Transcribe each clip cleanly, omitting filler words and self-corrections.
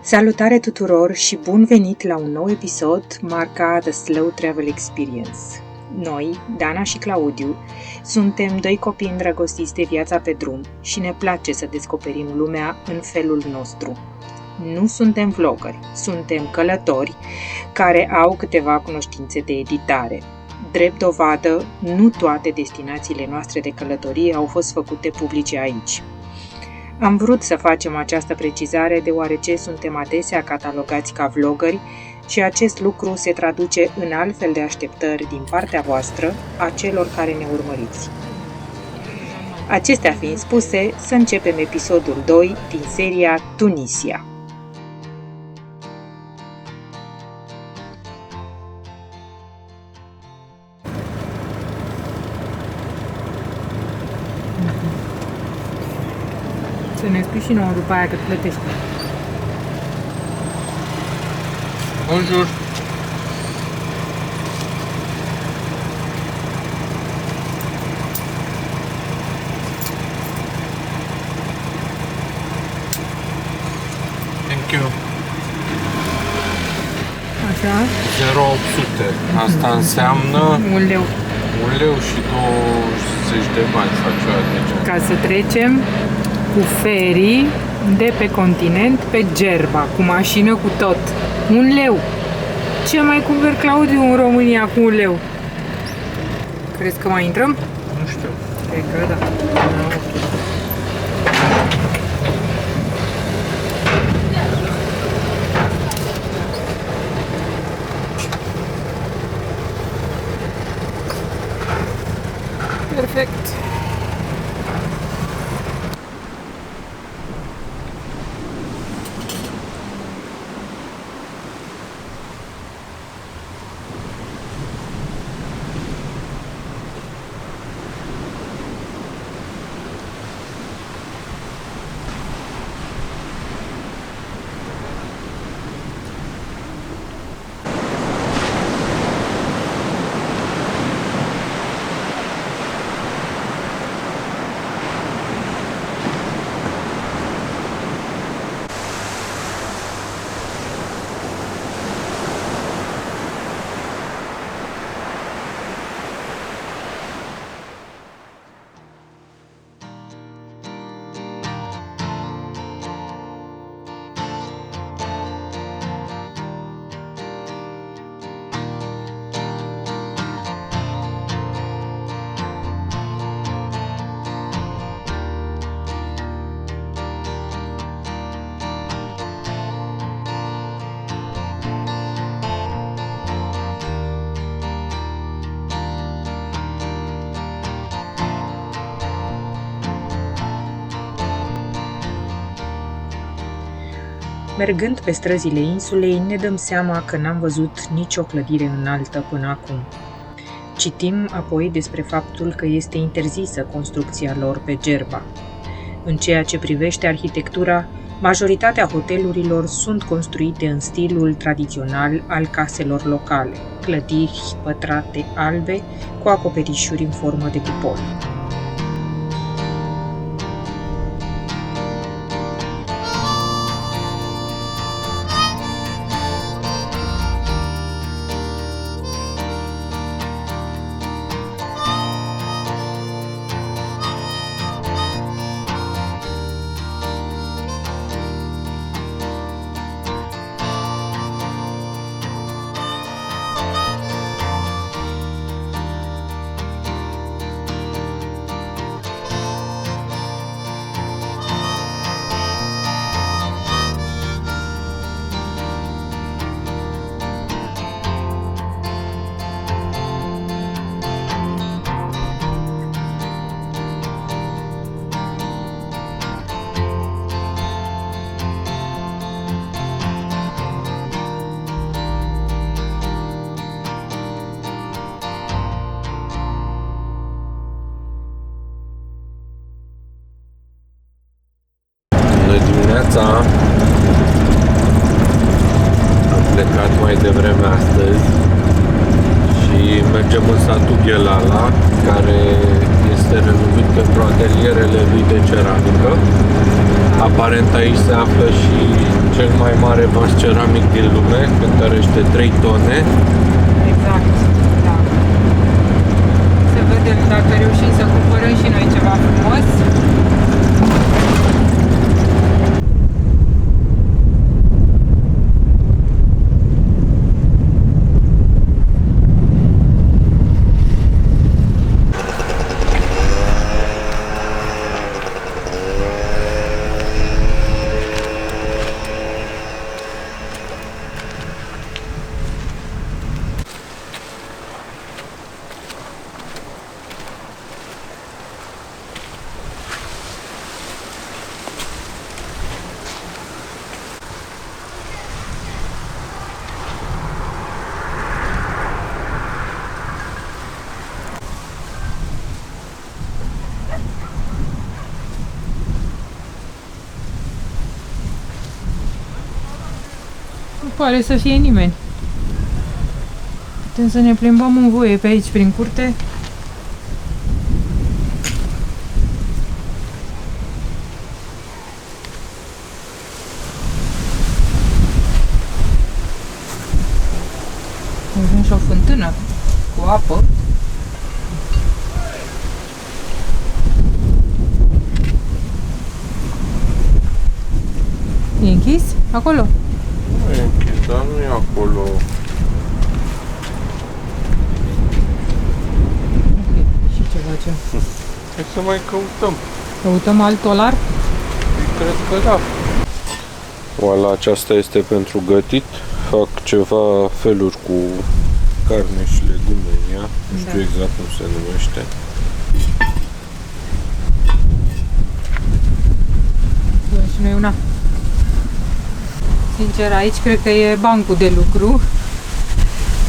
Salutare tuturor și bun venit la un nou episod marcat The Slow Travel Experience. Noi, Dana și Claudiu, suntem doi copii îndrăgostiți de viața pe drum și ne place să descoperim lumea în felul nostru. Nu suntem vloggeri, suntem călători care au câteva cunoștințe de editare. Drept dovadă, nu toate destinațiile noastre de călătorie au fost făcute publice aici. Am vrut să facem această precizare deoarece suntem adesea catalogați ca vloggeri și acest lucru se traduce în altfel de așteptări din partea voastră a celor care ne urmăriți. Acestea fiind spuse, să începem episodul 2 din seria Tunisia. Să ne spui și nouă după aia cât plătești. Bonjour. Thank you. Așa? 0800. Asta înseamnă 1 leu. 1 leu și 20 de bani sau ceva de genul. Ca să trecem cu ferii de pe continent pe Gerba, cu mașină, cu tot. 1 leu. Ce mai cumpăr Claudiu în România cu 1 leu? Crezi că mai intrăm? Nu știu. Cred că da. Perfect. Mergând pe străzile insulei, ne dăm seama că n-am văzut nicio clădire înaltă până acum. Citim apoi despre faptul că este interzisă construcția lor pe Gerba. În ceea ce privește arhitectura, majoritatea hotelurilor sunt construite în stilul tradițional al caselor locale, clădiri pătrate albe cu acoperișuri în formă de cupol. Dimineața am plecat mai devreme astăzi și mergem în satul Ghelala, care este renumit pentru atelierele lui de ceramică. Aparent aici se află și cel mai mare vas ceramic din lume, cântărește 3 tone. Exact, da. Să vedem dacă reușim să cumpărăm și noi ceva frumos. Nu pare să fie nimeni. Putem să ne plimbăm în voie pe aici, prin curte. Avem și o fântână cu apă. E închis? Acolo? Nu e închis, dar nu e acolo. Ok, și ce facem? Hai să mai căutăm. Căutăm alt olar? Cred că da. Oala aceasta este pentru gătit. Fac ceva feluri cu carne și legume în ea. Nu știu exact cum se numește. Bun, și noi una. Sincer, aici cred că e bancul de lucru.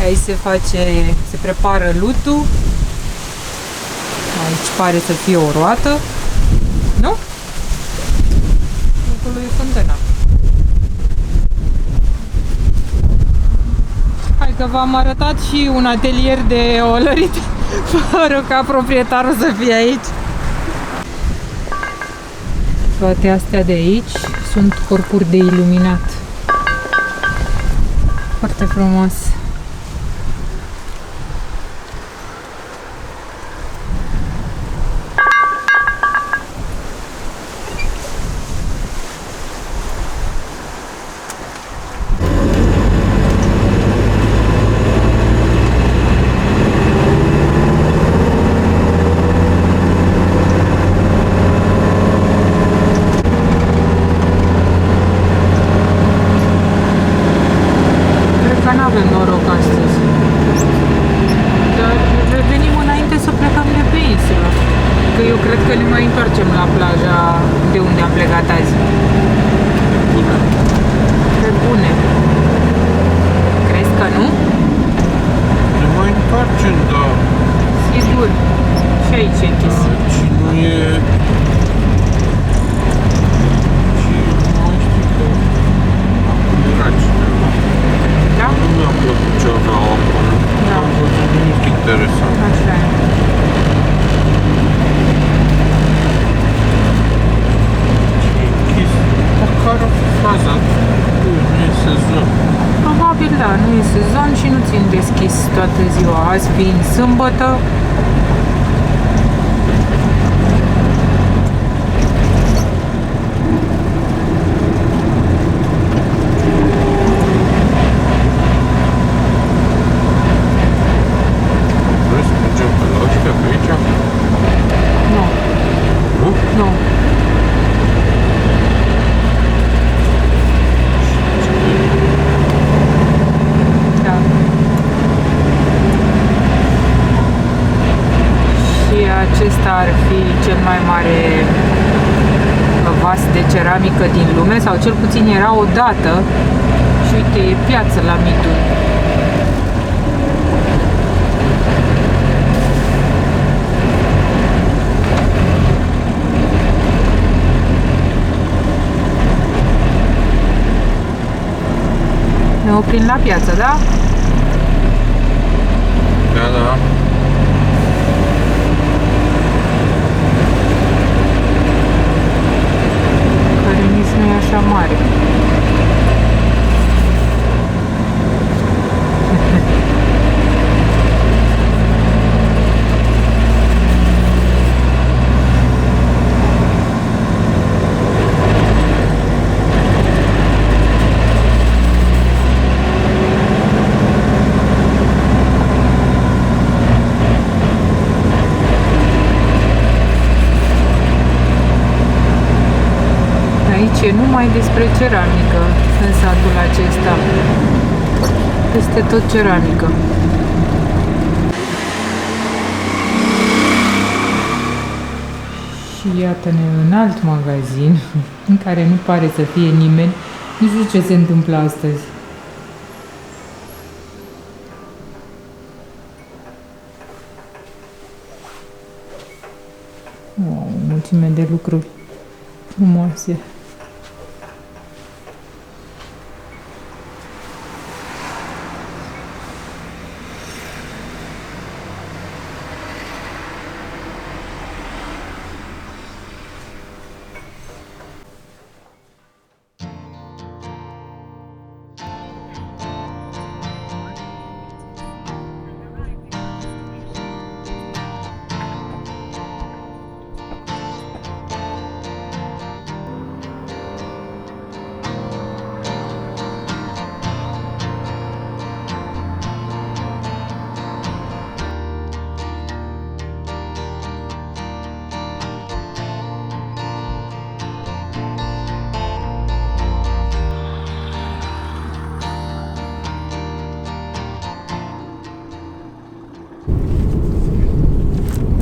Aici se prepară lutul. Aici pare să fie o roată. Nu? Acolo e fântâna. Hai că v-am arătat și un atelier de olărit, fără ca proprietarul să fie aici. Toate astea de aici sunt corpuri de iluminat. Foarte frumos. Toată ziua, azi fiind sâmbătă. Vrei să mergem pe la ăștia pe aici? Nu. Nu? Nu. Acesta ar fi cel mai mare vas de ceramică din lume, sau cel puțin era odată. Și uite, e piață la Midun. Ne oprim la piață, da? Da, da. care nici nu e așa mare. Aici e numai despre ceramică în satul acesta. Este tot ceramică. Și iată-ne în alt magazin în care nu pare să fie nimeni. Nu știu ce se întâmplă astăzi. Wow, o mulțime de lucruri frumoase.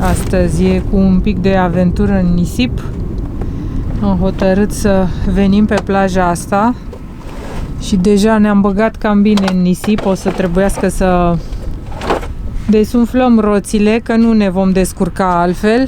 Astăzi e cu un pic de aventură în nisip. Am hotărât să venim pe plaja asta și deja ne-am băgat cam bine în nisip. O să trebuiască să desumflăm roțile, că nu ne vom descurca altfel.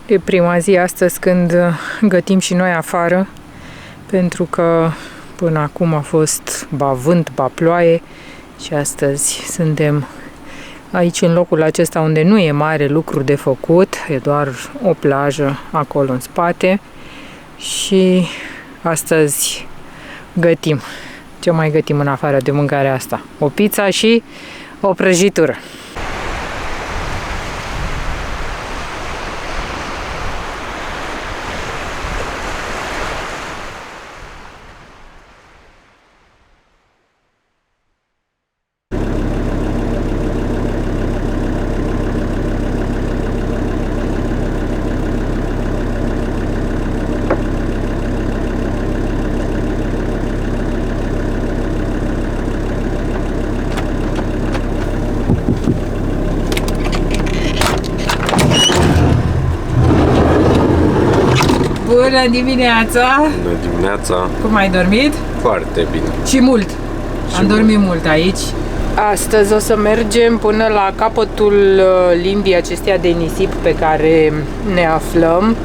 E prima zi astăzi când gătim și noi afară, pentru că până acum a fost ba vânt, ba ploaie și astăzi suntem aici în locul acesta unde nu e mare lucru de făcut, e doar o plajă acolo în spate și astăzi gătim. Ce mai gătim în afară de mâncarea asta? O pizza și o prăjitură. Bună dimineața! Bună dimineața! Cum ai dormit? Foarte bine. Și mult! Am dormit mult aici. Astăzi o să mergem până la capătul limbii acesteia de nisip pe care ne aflăm.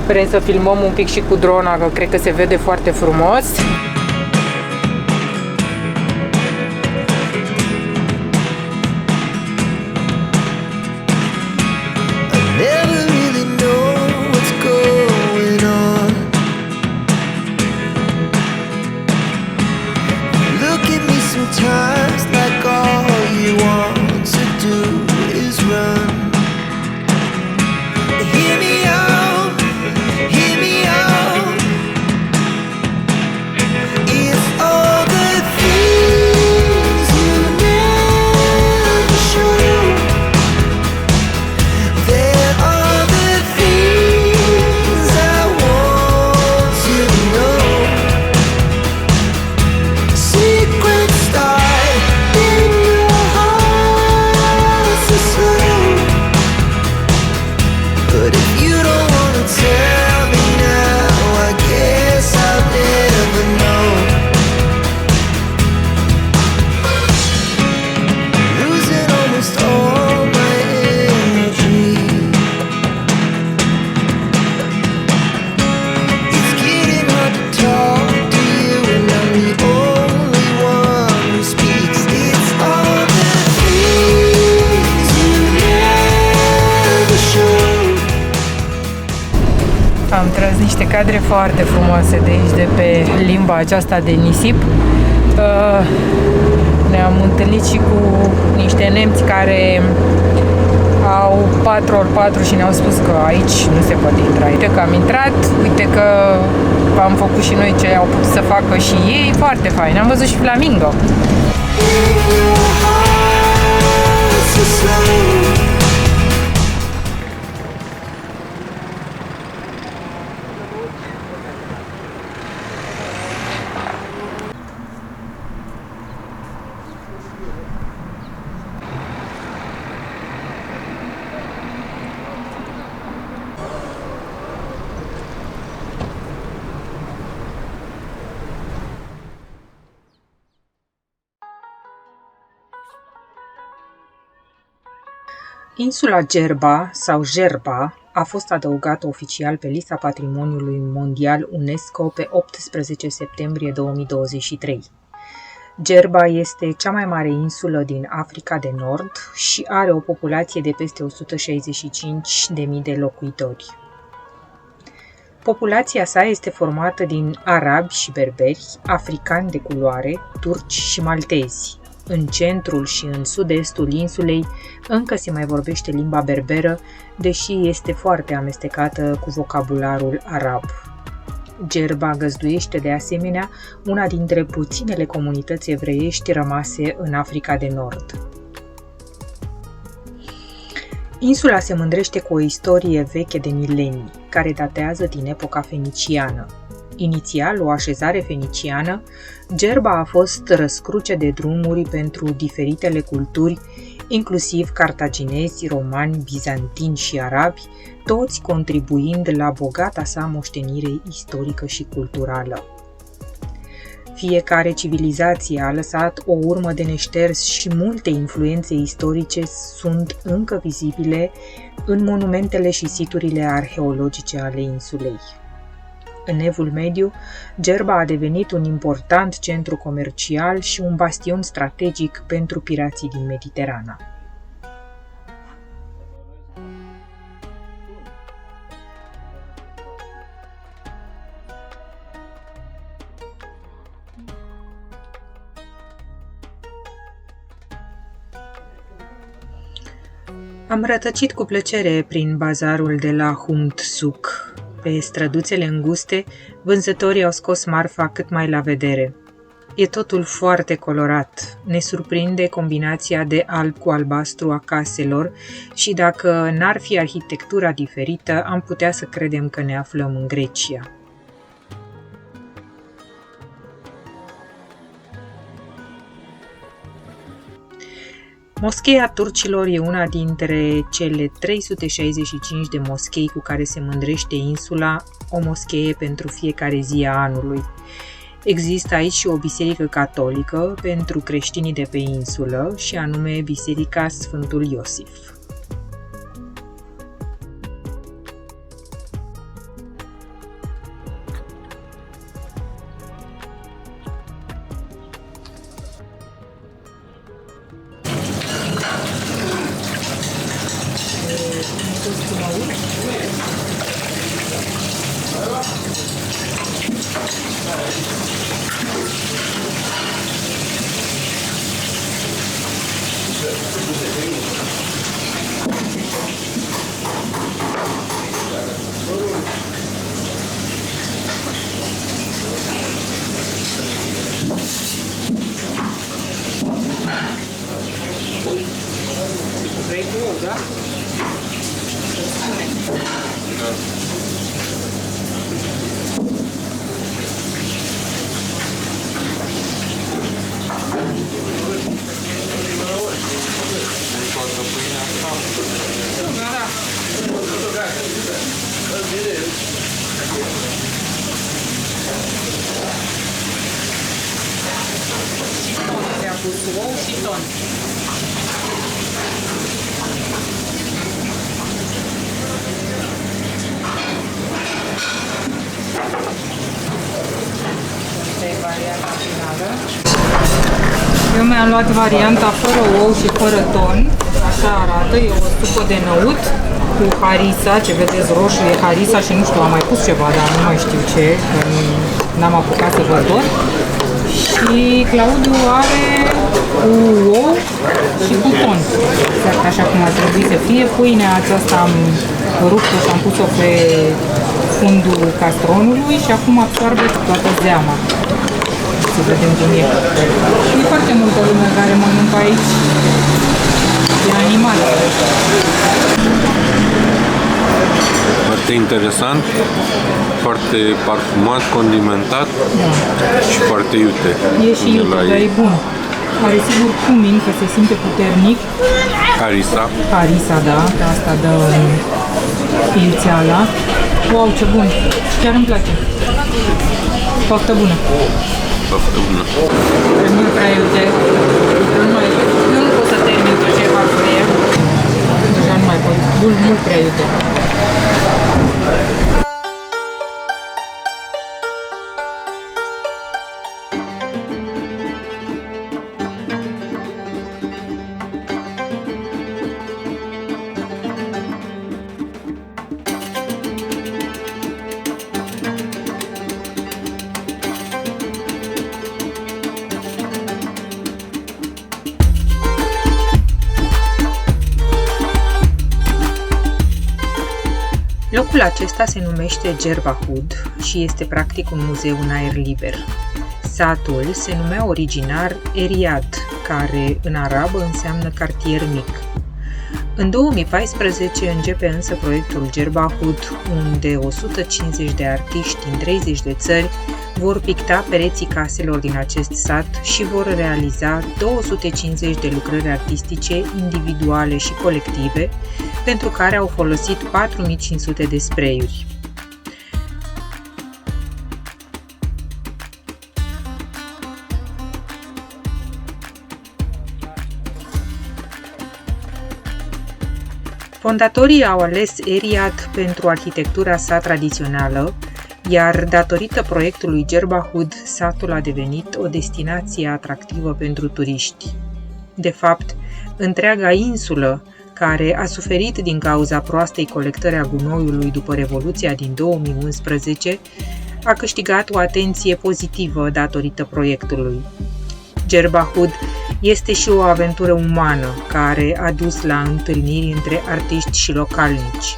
Vrem să filmăm un pic și cu drona, că cred că se vede foarte frumos. Am tras niște cadre foarte frumoase de aici, de pe limba aceasta de nisip. Ne-am întâlnit și cu niște nemți care au 4x4 și ne-au spus că aici nu se poate intra. Uite că am intrat, uite că am făcut și noi ce au putut să facă și ei, foarte fain. Am văzut și flamingo. Insula Gerba sau Jerba a fost adăugată oficial pe lista Patrimoniului Mondial UNESCO pe 18 septembrie 2023. Gerba este cea mai mare insulă din Africa de Nord și are o populație de peste 165.000 de locuitori. Populația sa este formată din arabi și berberi, africani de culoare, turci și maltezi. În centrul și în sud-estul insulei încă se mai vorbește limba berberă, deși este foarte amestecată cu vocabularul arab. Gerba găzduiește de asemenea una dintre puținele comunități evreiești rămase în Africa de Nord. Insula se mândrește cu o istorie veche de milenii, care datează din epoca feniciană. Inițial, o așezare feniciană, Gerba a fost răscruce de drumuri pentru diferitele culturi, inclusiv cartaginezi, romani, bizantini și arabi, toți contribuind la bogata sa moștenire istorică și culturală. Fiecare civilizație a lăsat o urmă de neșters și multe influențe istorice sunt încă vizibile în monumentele și siturile arheologice ale insulei. În Evul Mediu, Gerba a devenit un important centru comercial și un bastion strategic pentru pirații din Mediterana. Am rătăcit cu plăcere prin bazarul de la Humt Suk. Pe străduțele înguste, vânzătorii au scos marfa cât mai la vedere. E totul foarte colorat, ne surprinde combinația de alb cu albastru a caselor și dacă n-ar fi arhitectura diferită, am putea să credem că ne aflăm în Grecia. Moscheea turcilor e una dintre cele 365 de moschei cu care se mândrește insula, o moschee pentru fiecare zi a anului. Există aici și o biserică catolică pentru creștinii de pe insulă, și anume Biserica Sfântul Iosif. Vrei tu, da? Ți-a pus ou și ton. Eu mi-am luat varianta fără ou și fără ton, așa arată, e o supă de năut cu harisa, ce vedeți roșu e harisa și nu știu, am mai pus ceva, dar nu mai știu ce, că n-am apucat să văd tot. Și Claudiu are cu ou și cu ton, exact așa cum ar trebui să fie. Pâinea aceasta am rupt-o și am pus-o pe fundul castronului și acum absorbe toată zeama. Să vedem cum e. E foarte multă lume care mănâncă aici. E animat. Foarte interesant, foarte parfumat, condimentat, da. Și foarte iute. E și iute, dar e bun. Are sigur cumin, că se simte puternic. Harisa. Harisa, da, că asta dă iuțeala. Wow, ce bun! Chiar îmi place. Poftă bună! Poftă bună! E mult prea iute. Eu nu pot să termin tot ce fac cu ea. Deja nu mai pot. Mult prea iute. Locul acesta se numește Djerbahud și este practic un muzeu în aer liber. Satul se numea originar Eriad, care în arabă înseamnă cartier mic. În 2014 începe însă proiectul Djerbahud, unde 150 de artiști din 30 de țări vor picta pereții caselor din acest sat și vor realiza 250 de lucrări artistice individuale și colective, pentru care au folosit 4500 de spray-uri. Fondatorii au ales Eriad pentru arhitectura sa tradițională, iar datorită proiectului Djerbahud, satul a devenit o destinație atractivă pentru turiști. De fapt, întreaga insulă, care a suferit din cauza proastei colectări a gunoiului după Revoluția din 2011, a câștigat o atenție pozitivă datorită proiectului. Djerbahud este și o aventură umană care a dus la întâlniri între artiști și localnici.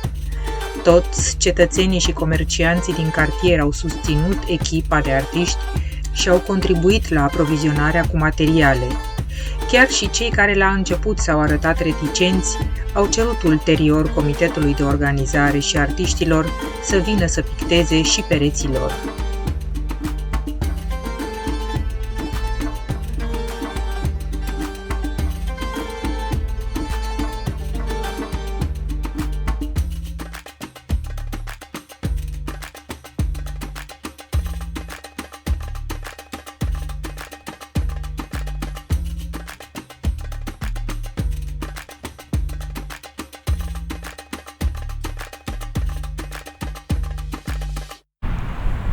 Toți cetățenii și comercianții din cartier au susținut echipa de artiști și au contribuit la aprovizionarea cu materiale. Chiar și cei care la început s-au arătat reticenți au cerut ulterior comitetului de organizare și artiștilor să vină să picteze și pereții lor.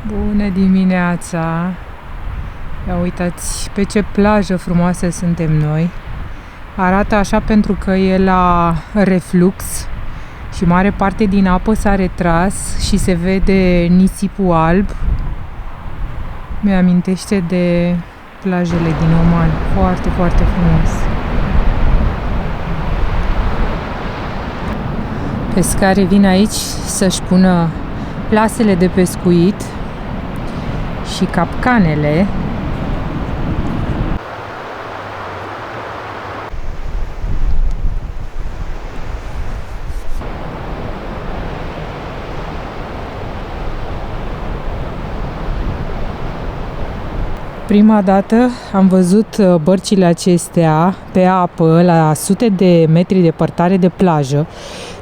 Bună dimineața! Ia uitați pe ce plajă frumoasă suntem noi. Arată așa pentru că e la reflux și mare parte din apă s-a retras și se vede nisipul alb. Mi-amintește de plajele din Oman. Foarte, foarte frumos. Pescarii vin aici să-și pună plasele de pescuit și capcanele. Prima dată am văzut bărcile acestea pe apă la sute de metri departare de plajă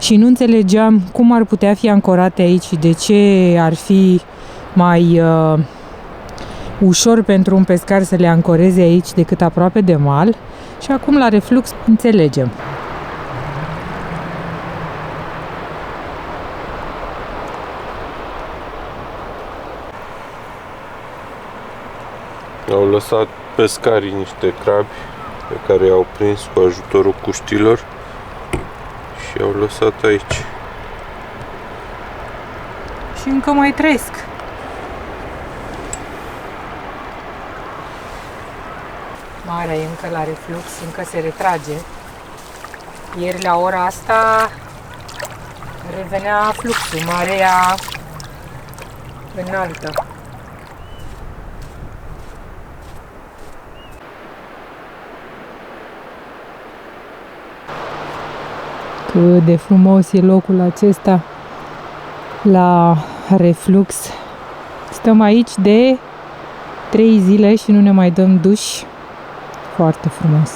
și nu înțelegeam cum ar putea fi ancorate aici și de ce ar fi mai ușor pentru un pescar să le ancoreze aici decât aproape de mal și acum la reflux înțelegem. Au lăsat pescarii niște crabi pe care i-au prins cu ajutorul cuștilor și i-au lăsat aici. Și încă mai trăiesc. Marea e încă la reflux, încă se retrage. Ieri la ora asta revenea fluxul, marea înaltă. Cât de frumos e locul acesta la reflux. Stăm aici de 3 zile și nu ne mai dăm duș. Foarte frumos.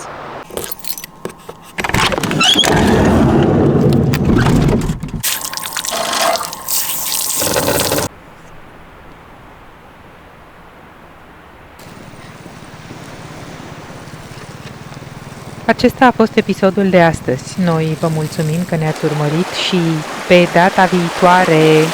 Acesta a fost episodul de astăzi. Noi vă mulțumim că ne-ați urmărit și pe data viitoare